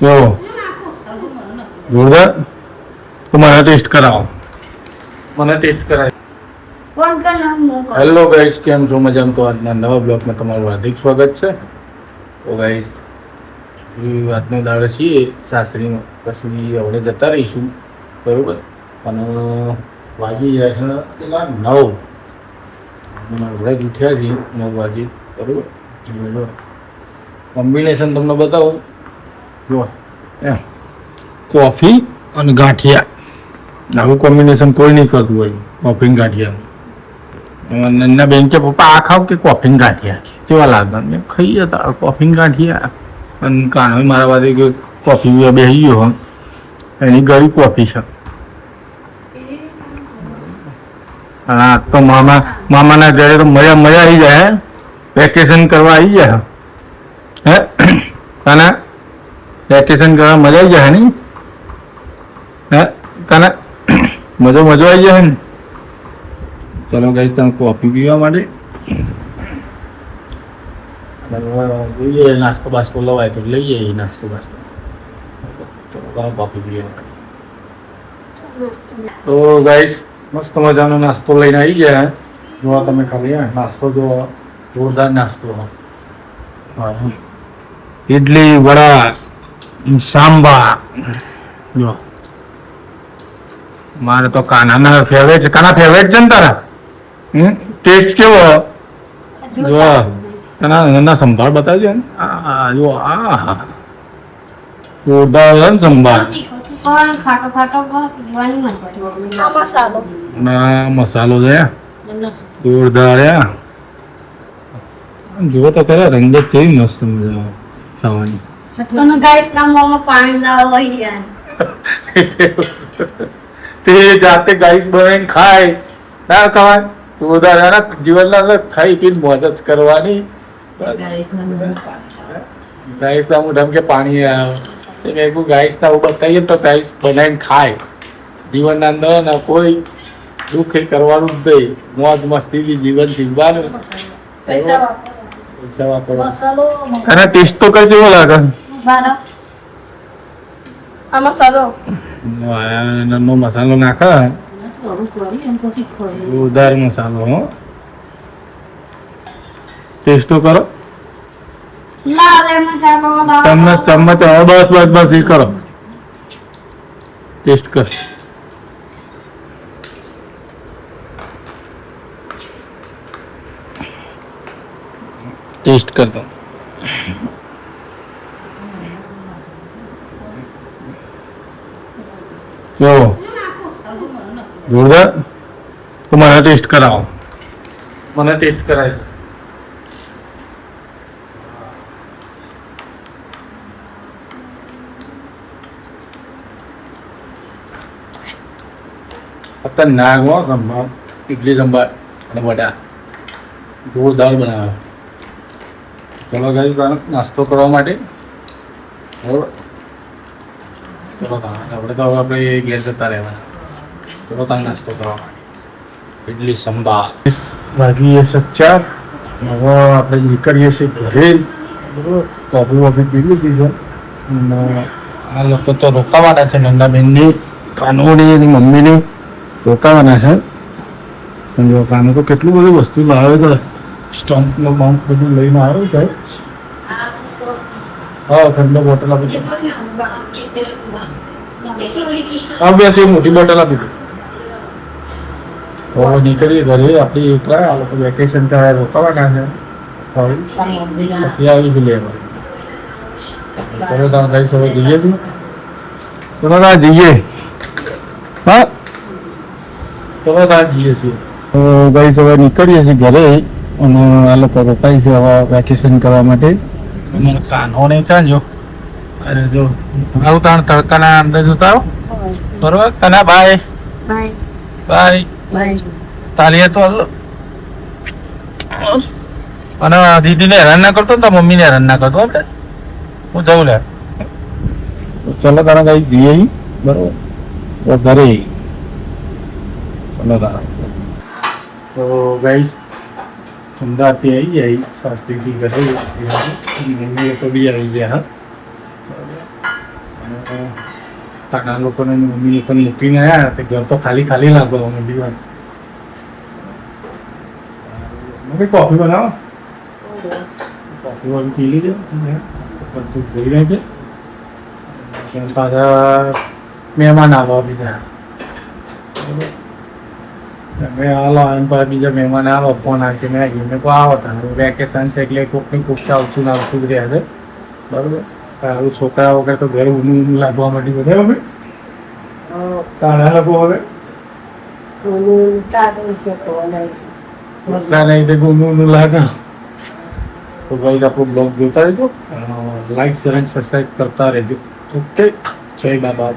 જો જોરદાર. તો મને ટેસ્ટ કરાવો, મને ટેસ્ટ કરાય. ફોન કર ના મોકો. હેલો ગાઈસ, કેમ છો? મજામાં? તો આજના નવા બ્લોગમાં તમારું હાર્દિક સ્વાગત છે. તો ગાઈસ, આજનો દાડો છીએ સાસરીમાં, પછી હવે જતા રહીશું, બરોબર. અને વાગી જાય છે કેટલા 9. હવે જ ઉઠ્યા છીએ 9 વાગે, બરોબર. કોમ્બિનેશન તમને બતાવું, જો એમ કોફી અને ગાંઠિયા. આવું કોમ્બિનેશન કોઈ નહીં કરતું હોય, કોફી ને ગાંઠિયા. નન્ના બેન કે પપ્પા આ ખાવ કે કોફી ને ગાંઠિયા? કેવા લાગે? મેં ખાઈ હતા કોફી ને ગાંઠિયા. અને કાનો મારા પાસે કે કોફી બેસી ગયો, એની ગળી કોફી છે. હા, તો મામાના ઘરે તો મજા આવી જાય. વેકેશન કરવા આવી જાય હે કાના? વેકેશન કરવા મજા આવી જાય ને હે કાના? મજો આવી જાય ને. ચલો ગાઈસ, તમે કોફી પીવા માટે જોઈએ. નાસ્તો બાસ્તો લવાય તો લઈએ નાસ્તો બાસ્તો. ચલો કોફી પીવા માટે. તો ગાઈસ, મસ્ત મજાનો નાસ્તો લઈને આવી ગયા. જો તમે ખાલી નાસ્તો જો જોરદાર નાસ્તો. ઇડલી, વડા, સાંભાર. જો મારે તો કાનાના ફેવરેટ છે. કાના ફેવરેટ છે ને તારા? ટેસ્ટ કેવો? જો કાના સંભાળ બતાવજો ને. જો આ જોરદાર છે ને સંભાળ. ખાટો ખાટો પીવાની મજા આવે. મસાલો ના મસાલો છે જોરદાર. જુઓ તો ખરા, રંગત છે મસ્ત, મજા આવે ખાવાની. તમે ગાઈસ ના મોમાં પાણી લાવો યાર. તે જાતે ગાઈસ બનાવીને ખાય ના ખાવાય? જોરદાર. જીવનના ખાઈ પીને મોજ જ કરવાની. ગાઈસ ના મોઢામાં કે પાણી આવે. ગાઈસ ના બતાવીએ તો ગાઈસ બનાવીને ખાય. જીવનના અંદર ને કોઈ દુઃખ કરવાનું જ નહીં. મોજ મસ્તીથી જીવન જીવવાનું. પૈસા વાપરો. અને ટેસ્ટ તો કરજો, કેવો લાગે? આ મસાલો નો મસાલો નાખે, જોરદાર મસાલો. હો, ટેસ્ટ તો કરો. ચમચ બસ એ કરો. ટેસ્ટ કર. ટેસ્ટ કર દો. જો જોરદાર. તો મને ટેસ્ટ કરાવો, મને ટેસ્ટ કરાય. ખતરનાક સંભાળ, ઇડલી સંભાળ અને વડા જોરદાર બનાવે. ચલો ગાઈસ, નાસ્તો કરવા માટે બરોબર. ચલો આપણે તો આપણે ઘેર જતા રહેવાના. ચલો તાર નાસ્તો કરવા માટે ઇડલી સંભાર. વાગી 4. હવે આપણે નીકળીએ છીએ ઘરે, બરોબર. કોફી વોફી પી લીધી છે. આ લોકો તો રોકાવાના છે. નંદા બેનની, કાનોની, એની મમ્મીની રોકાવાના છે. જો કાનો તો કેટલું બધું વસ્તુ લાવે છે. સ્ટમ્પનો બમ્પ બધું લઈને આવ્યો છે. હા, ઠંડો બોટલ આપી દો. હા, બેસ એ મોટી બોટલ આપી દો. હવે નીકળીએ ઘરે. આપણી એકલા આ લોકો વેકેશન કરાય રોકાવાના છે. પછી આવીશું લેવા. ચલો તમે કઈ સમય જઈએ છીએ. ચલો ત્યાં જઈએ. હા, ચલો ત્યાં જઈએ છીએ. ગઈ સવારે નીકળીએ છીએ ઘરે. અને આ લોકો રોકાય છે હવે વેકેશન કરવા માટે. મને કાનો ને ચાંજો. અરે જો આવું તાણ તડકાના અંદર જોતા આવો, બરોબર. કાના બાય બાય. તાલીએ તો અને દીદીને હેરાન ના કરતો ને મમ્મીને હેરાન ના કરતો. આપણે હું જવું લે. ચલો તારા કઈ જઈએ બરોબર ઘરે. ચલો તારા તો ગાઈસ, અમદાવાદથી આવી જાય સાસરીથી ઘરે. મમ્મી લોકો બી આવી ગયા. હા, કાકા લોકોને મમ્મી લોકોને મૂકીને આવ્યા તે ઘર તો ખાલી ખાલી લાગવા માંડી મમ્મી કોફી બનાવો કોફી વાળી પી લીધે બધું જોઈ રહે છે પાછા મહેમાન આવવા બીજા મેં હાલો એમ પર બીજા મહેમાન આવો ફોન આવી મેં આવી મેં કોઈ આવો હતા વેકેશન છે એટલે કોકની કોક આવતું ના આવતું જ રહે છે બરાબર તારું છોકરા વગર તો ઘરે ઊનું ઊનું લાગવા માંડી બધે અમે તારા લોકો વગર છોકરા નહીં તો ઊનું ઊનું લાગે તો ભાઈ આપણો બ્લોગ જોતા રહેજો લાઈક શેર અને સબસ્ક્રાઈબ કરતા રહેજો ઓકે જય બાબા